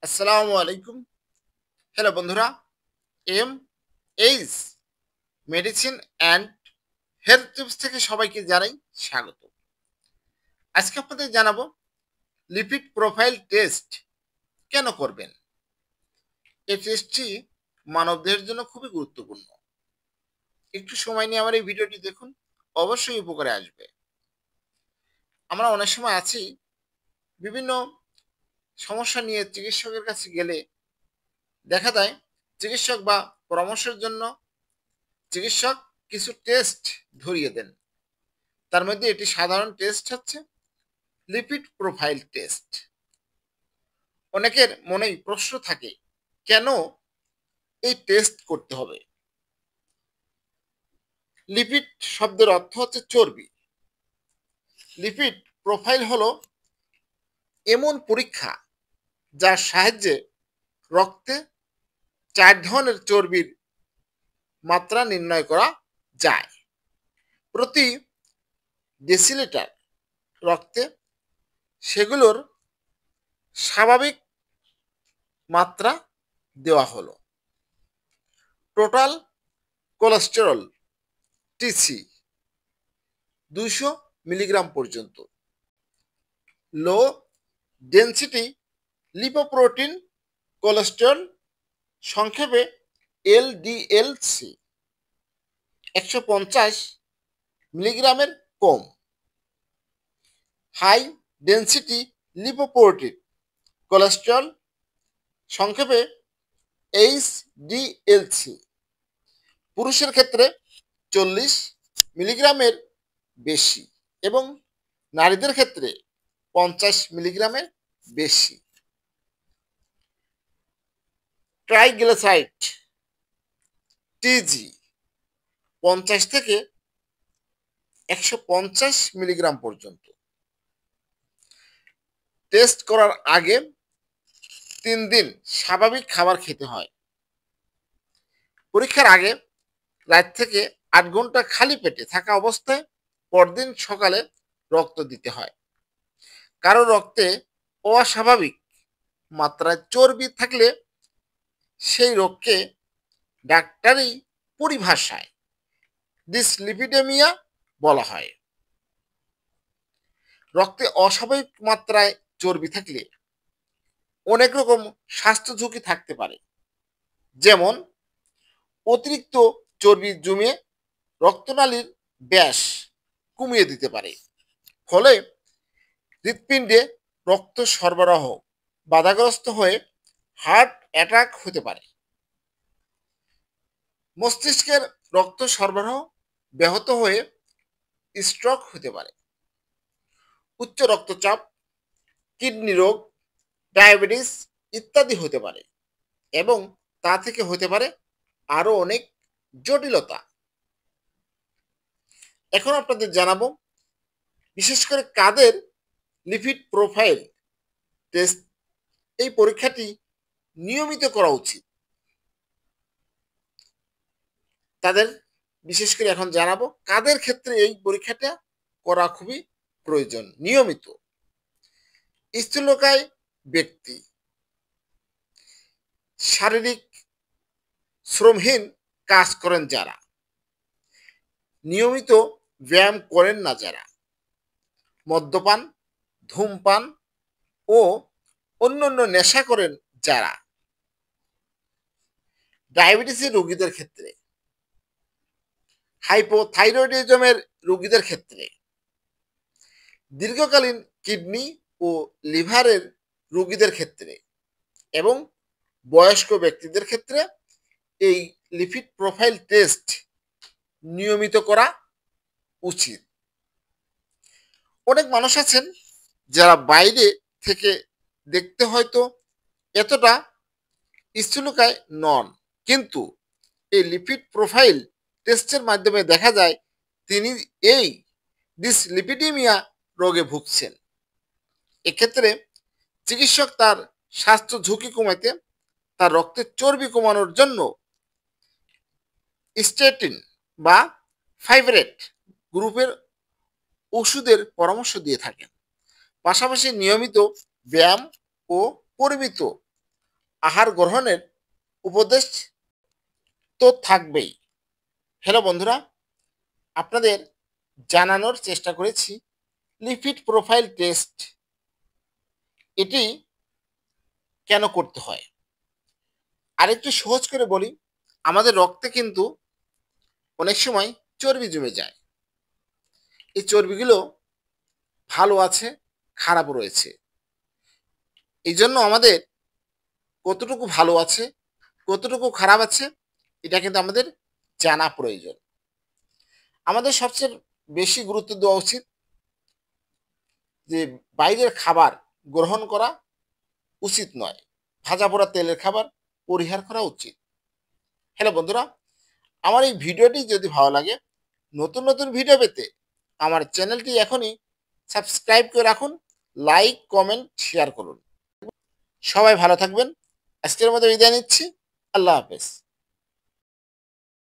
আসসালামু আলাইকুম। হ্যালো বন্ধুরা, M H medicine and health tips থেকে সবাইকে জানাই স্বাগত। আজকে আপনাদের জানাবো লিপিড প্রোফাইল টেস্ট কেন করবেন। এই টেস্টটি মানবদেহের জন্য খুবই গুরুত্বপূর্ণ। একটু সময় নিয়ে আমার এই ভিডিওটি দেখুন, অবশ্যই উপকারে আসবে। আমরা অনেক সময় আছি বিভিন্ন সমস্যা নিয়ে চিকিৎসকের কাছে গেলে দেখা যায় চিকিৎসক বা পরামর্শের জন্য চিকিৎসক কিছু টেস্ট ধরিয়ে দেন। তার মধ্যে একটি সাধারণ টেস্ট হচ্ছে লিপিড প্রোফাইল টেস্ট। অনেকের মনেই প্রশ্ন থাকে, কেন এই টেস্ট করতে হবে। লিপিড শব্দের অর্থ হচ্ছে চর্বি। লিপিড প্রোফাইল হলো এমন পরীক্ষা যার সাহায্যে রক্তে 4 ধরনের চর্বির মাত্রা নির্ণয় করা যায়। প্রতি ডেসিলিটার রক্তে সেগুলোর স্বাভাবিক মাত্রা দেওয়া হলো। টোটাল কোলেস্টেরল টিসি 200 মিলিগ্রাম পর্যন্ত। লো ডেন্সিটি লিপোপ্রোটিন কোলেস্টেরল, সংক্ষেপে এলডিএলসি 150 মিলিগ্রামের কম। হাই ডেন্সিটি লিপোপ্রোটিন কোলেস্টেরল, সংক্ষেপে এইচডিএলসি পুরুষের ক্ষেত্রে 40 মিলিগ্রামের বেশি এবং নারীদের ক্ষেত্রে 50 মিলিগ্রামের বেশি। ট্রাইগ্লিসারাইড টিজি 50 থেকে 150 মিলিগ্রাম পর্যন্ত। টেস্ট করার আগে 3 দিন স্বাভাবিক খাবার খেতে হয়। পরীক্ষার আগে রাত থেকে 8 ঘন্টা খালি পেটে থাকা অবস্থায় পরদিন সকালে রক্ত দিতে হয়। কারো রক্তে অস্বাভাবিক মাত্রায় চর্বি থাকলে সেই রোগকে ডাক্তারি পরিভাষায় ডিসলিপিডেমিয়া বলা হয়। রক্তে অস্বাভাবিক মাত্রায় চর্বি থাকলে অনেক রকম স্বাস্থ্য ঝুঁকি থাকতে পারে, যেমন অতিরিক্ত চর্বি জমে রক্তনালীর ব্যাস কমিয়ে দিতে পারে, ফলে হৃৎপিণ্ডে রক্ত সরবরাহ বাধাগ্রস্ত হয়ে হার্ট অ্যাটাক হতে পারে। মস্তিষ্কের রক্ত সরবরাহ ব্যাহত হয়ে স্ট্রোক হতে পারে। উচ্চ রক্তচাপ, কিডনি রোগ, ডায়াবেটিস ইত্যাদি হতে পারে এবং তা থেকে হতে পারে আরো অনেক জটিলতা। এখন আপনাদের জানাবো বিশেষ করে কাদের লিপিড প্রোফাইল টেস্ট এই পরীক্ষাটি নিয়মিত করা উচিত। তাদের বিশেষ করে এখন জানাবো কাদের ক্ষেত্রে এই পরীক্ষাটা করা খুবই প্রয়োজন নিয়মিত। স্থূলকায় ব্যক্তি, শারীরিক শ্রমহীন কাজ করেন যারা, নিয়মিত ব্যায়াম করেন না যারা, মদ্যপান, ধূমপান ও অন্যান্য নেশা করেন যারা, ডায়াবেটিসের রোগীদের ক্ষেত্রে, হাইপোথাইরয়েডিজমের রোগীদের ক্ষেত্রে, দীর্ঘকালীন কিডনি ও লিভারের রোগীদের ক্ষেত্রে এবং বয়স্ক ব্যক্তিদের ক্ষেত্রে এই লিপিড প্রোফাইল টেস্ট নিয়মিত করা উচিত। অনেক মানুষ আছেন যারা বাইরে থেকে দেখতে হয়তো এতটা স্থূলকায় নন, কিন্তু এই লিপিড প্রোফাইল টেস্টের মাধ্যমে দেখা যায় তিনি এই ডিসলিপিডিমিয়া রোগে ভুগছেন। এক্ষেত্রে চিকিৎসক তার স্বাস্থ্য ঝুঁকি কমাতে তার রক্তের চর্বি কমানোর জন্য স্ট্যাটিন বা ফাইভরেট গ্রুপের ওষুধের পরামর্শ দিয়ে থাকেন। পাশাপাশি নিয়মিত ব্যায়াম ও পরিমিত আহার গ্রহণের উপদেশ তো থাকবেই। হ্যালো বন্ধুরা, আপনাদের জানানোর চেষ্টা করেছি লিপিড প্রোফাইল টেস্ট এটি কেন করতে হয়। আরেকটু সহজ করে বলি, আমাদের রক্তে কিন্তু অনেক সময় চর্বি জমে যায়। এই চর্বিগুলো ভালো আছে, খারাপ রয়েছে। এই জন্য আমাদের কতটুকু ভালো আছে, কতটুকু খারাপ আছে, এটা কিন্তু আমাদের জানা প্রয়োজন। আমাদের সবচেয়ে বেশি গুরুত্ব দেওয়া উচিত যে বাইরের খাবার গ্রহণ করা উচিত নয়। ভাজা পোড়া তেলের খাবার পরিহার করা উচিত। হ্যালো বন্ধুরা, আমার এই ভিডিওটি যদি ভালো লাগে, নতুন নতুন ভিডিও পেতে আমার চ্যানেলটি এখনই সাবস্ক্রাইব করে রাখুন, লাইক, কমেন্ট, শেয়ার করুন। সবাই ভালো থাকবেন। আজকের মতো বিদায় নিচ্ছি। আল্লাহ হাফেজ।